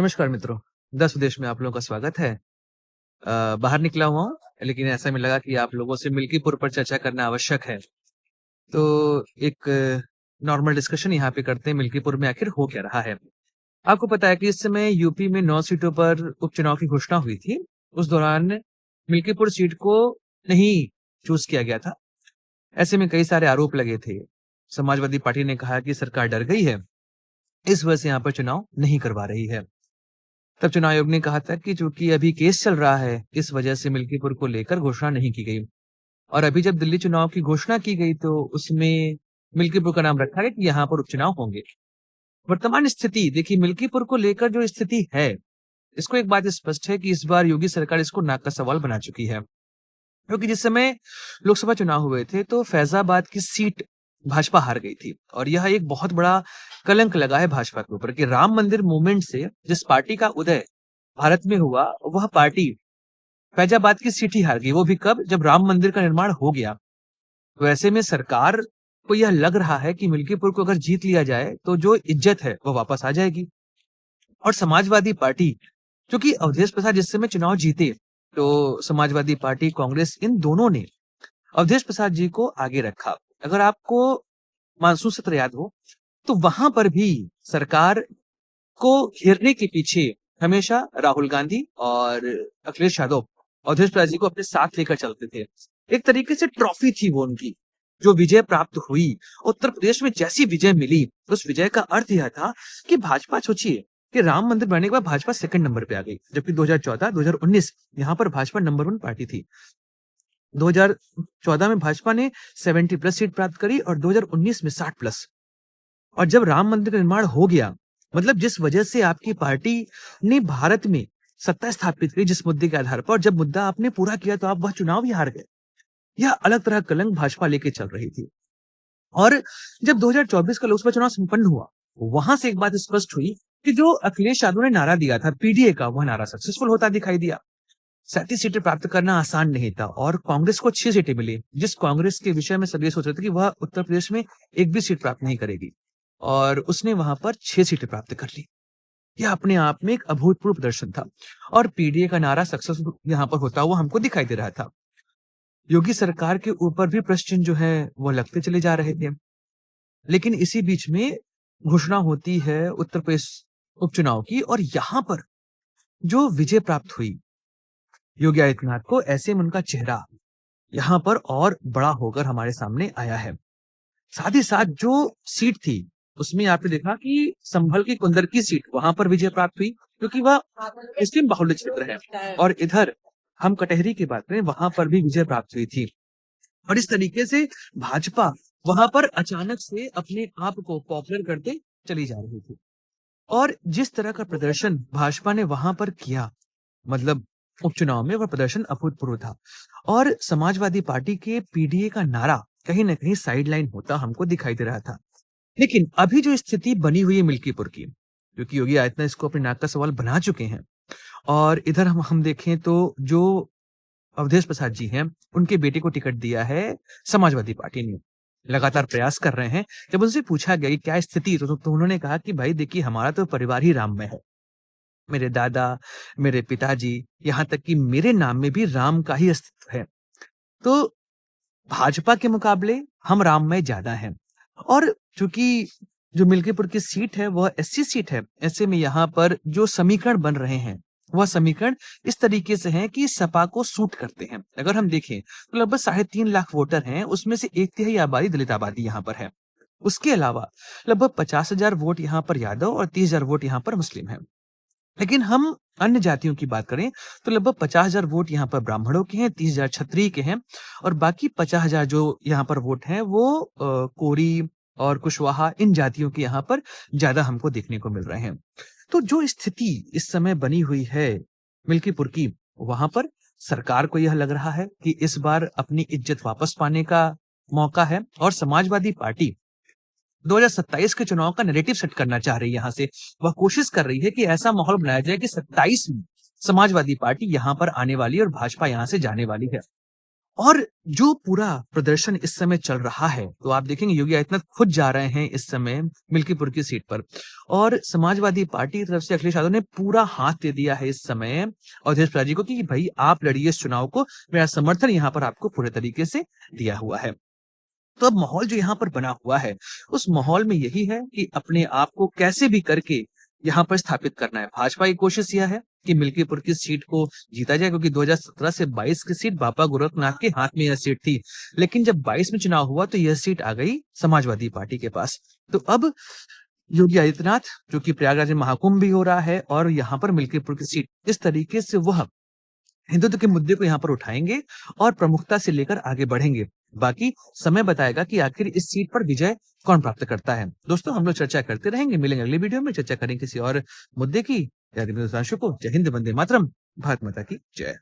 नमस्कार मित्रों, द स्वदेश में आप लोगों का स्वागत है। बाहर निकला हुआ हूँ, लेकिन ऐसा में लगा कि आप लोगों से मिल्कीपुर पर चर्चा करना आवश्यक है। तो एक नॉर्मल डिस्कशन यहाँ पे करते हैं, मिल्कीपुर में आखिर हो क्या रहा है। आपको पता है कि इस समय यूपी में 9 सीटों पर उपचुनाव की घोषणा हुई थी। उस दौरान मिल्कीपुर सीट को नहीं चूज़ किया गया था। ऐसे में कई सारे आरोप लगे थे। समाजवादी पार्टी ने कहा कि सरकार डर गई है, इस वजह से यहाँ पर चुनाव नहीं करवा रही है। तब चुनाव आयोग ने कहा था कि चूंकि अभी केस चल रहा है, इस वजह से मिल्कीपुर को लेकर घोषणा नहीं की गई। और अभी जब दिल्ली चुनाव की घोषणा की गई तो उसमें मिल्कीपुर का नाम रखा गया कि यहाँ पर उपचुनाव होंगे। वर्तमान स्थिति देखिए, मिल्कीपुर को लेकर जो स्थिति है, इसको एक बात स्पष्ट है कि इस बार योगी सरकार इसको नाक का सवाल बना चुकी है। क्योंकि जिस समय लोकसभा चुनाव हुए थे तो फैजाबाद की सीट भाजपा हार गई थी और यह एक बहुत बड़ा कलंक लगा है भाजपा के ऊपर कि राम मंदिर मूवमेंट से जिस पार्टी का उदय भारत में हुआ, वह पार्टी फैजाबाद की सीट ही हार गई। वो भी कब? जब राम मंदिर का निर्माण हो गया। तो ऐसे में सरकार को यह लग रहा है कि मिल्कीपुर को अगर जीत लिया जाए तो जो इज्जत है वो वापस आ जाएगी। और समाजवादी पार्टी, क्योंकि अवधेश प्रसाद जिस समय चुनाव जीते तो समाजवादी पार्टी, कांग्रेस, इन दोनों ने अवधेश प्रसाद जी को आगे रखा। अगर आपको मानसून सत्र याद हो तो वहां पर भी सरकार को घेरने के पीछे हमेशा राहुल गांधी और अखिलेश यादव अवधेश प्रसाद जी को अपने साथ लेकर चलते थे। एक तरीके से ट्रॉफी थी वो उनकी, जो विजय प्राप्त हुई। उत्तर प्रदेश में जैसी विजय मिली, उस विजय का अर्थ यह था कि भाजपा, सोचिए कि राम मंदिर बनने के बाद भाजपा सेकंड नंबर पे आ गई, जबकि 2014, 2019 यहाँ पर भाजपा नंबर 1 पार्टी थी। 2014 में भाजपा ने 70 प्लस सीट प्राप्त करी और 2019 में 60 प्लस। और जब राम मंदिर का निर्माण हो गया, मतलब जिस वजह से आपकी पार्टी ने भारत में सत्ता स्थापित की, जिस मुद्दे के आधार पर, और जब मुद्दा आपने पूरा किया तो आप वह चुनाव ही हार गए। यह अलग तरह का कलंक भाजपा लेके चल रही थी। और जब 2024 का लोकसभा चुनाव संपन्न हुआ, वहां से एक बात स्पष्ट हुई कि जो अखिलेश यादव ने नारा दिया था पीडीए का, वह नारा सक्सेसफुल होता दिखाई दिया। 37 सीटें प्राप्त करना आसान नहीं था और कांग्रेस को 6 सीटें मिली, जिस कांग्रेस के विषय में सब ये सोच रहे थे कि वह उत्तर प्रदेश में एक भी सीट प्राप्त नहीं करेगी, और उसने वहां पर 6 सीटें प्राप्त कर ली। यह अपने आप में एक अभूतपूर्व प्रदर्शन था और पीडीए का नारा सक्सेसफुल यहाँ पर होता हुआ हमको दिखाई दे रहा था। योगी सरकार के ऊपर भी प्रश्न चिन्ह जो है वो लगते चले जा रहे थे। लेकिन इसी बीच में घोषणा होती है उत्तर प्रदेश उपचुनाव की, और यहाँ पर जो विजय प्राप्त हुई योगी आदित्यनाथ को, ऐसे में उनका चेहरा यहाँ पर और बड़ा होकर हमारे सामने आया है। साथ ही साथ जो सीट थी उसमें आपने देखा कि संभल की कुंदर की सीट, वहां पर विजय प्राप्त हुई क्योंकि वह मुस्लिम बाहुल्य क्षेत्र है। और इधर हम कटहरी की बात करें, वहां पर भी विजय प्राप्त हुई थी। और इस तरीके से भाजपा वहां पर अचानक से अपने आप को पॉपुलर करते चली जा रही थी। और जिस तरह का प्रदर्शन भाजपा ने वहां पर किया, मतलब उपचुनाव में, वह प्रदर्शन अभूतपूर्व था। और समाजवादी पार्टी के पीडीए का नारा कहीं ना कहीं साइडलाइन होता हमको दिखाई दे रहा था। लेकिन अभी जो स्थिति बनी हुई है मिल्कीपुर की, क्योंकि योगी आदित्यनाथ इसको अपने नाक का सवाल बना चुके हैं, और इधर हम देखें तो जो अवधेश प्रसाद जी हैं, उनके बेटे को टिकट दिया है समाजवादी पार्टी ने। लगातार प्रयास कर रहे हैं। जब उनसे पूछा गया कि क्या स्थिति, तो उन्होंने कहा कि भाई देखिए, हमारा तो परिवार ही राम में है। मेरे दादा, मेरे पिताजी, यहाँ तक कि मेरे नाम में भी राम का ही अस्तित्व है। तो भाजपा के मुकाबले हम राममय ज्यादा हैं। और चूंकि जो मिल्कीपुर की सीट है वह एससी सीट है, ऐसे में यहाँ पर जो समीकरण बन रहे हैं वह समीकरण इस तरीके से हैं कि सपा को सूट करते हैं। अगर हम देखें तो लगभग 3.5 लाख वोटर हैं, उसमें से 1/3 आबादी दलित आबादी यहाँ पर है। उसके अलावा लगभग 50,000 वोट यहाँ पर यादव और 30,000 वोट यहाँ पर मुस्लिम है। लेकिन हम अन्य जातियों की बात करें तो लगभग 50,000 वोट यहाँ पर ब्राह्मणों के हैं, 30,000 क्षत्रिय के हैं, और बाकी 50,000 जो यहाँ पर वोट हैं वो कोरी और कुशवाहा, इन जातियों के यहाँ पर ज्यादा हमको देखने को मिल रहे हैं। तो जो स्थिति इस समय बनी हुई है मिल्कीपुर की, वहां पर सरकार को यह लग रहा है कि इस बार अपनी इज्जत वापस पाने का मौका है, और समाजवादी पार्टी 2027 के चुनाव का नैरेटिव सेट करना चाह रही है। यहाँ से वह कोशिश कर रही है कि ऐसा माहौल बनाया जाए कि 27 में समाजवादी पार्टी यहाँ पर आने वाली है और भाजपा यहाँ से जाने वाली है। और जो पूरा प्रदर्शन इस समय चल रहा है, तो आप देखेंगे योगी आदित्यनाथ खुद जा रहे हैं इस समय मिल्कीपुर की सीट पर और समाजवादी पार्टी की तरफ से अखिलेश यादव ने पूरा हाथ दे दिया है इस समय अवधेश प्रसाद जी को कि भाई आप लड़िए इस चुनाव को, मेरा समर्थन यहाँ पर आपको पूरे तरीके से दिया हुआ है। तो अब माहौल जो यहाँ पर बना हुआ है, उस माहौल में यही है कि अपने आप को कैसे भी करके यहाँ पर स्थापित करना है। भाजपा की कोशिश यह है कि मिल्कीपुर की सीट को जीता जाए क्योंकि 2017 से 22 की सीट बाबा गोरखनाथ के हाथ में यह सीट थी। लेकिन जब 22 में चुनाव हुआ तो यह सीट आ गई समाजवादी पार्टी के पास। तो अब योगी आदित्यनाथ जो कि प्रयागराज में महाकुंभ भी हो रहा है और यहाँ पर मिल्कीपुर की सीट इस तरीके से वह हिंदुत्व के मुद्दे को यहाँ पर उठाएंगे और प्रमुखता से लेकर आगे बढ़ेंगे। बाकी समय बताएगा कि आखिर इस सीट पर विजय कौन प्राप्त करता है। दोस्तों हम लोग चर्चा करते रहेंगे, मिलेंगे अगली वीडियो में, चर्चा करेंगे किसी और मुद्दे की। को जय हिंद, वंदे मातरम, भारत माता की जय।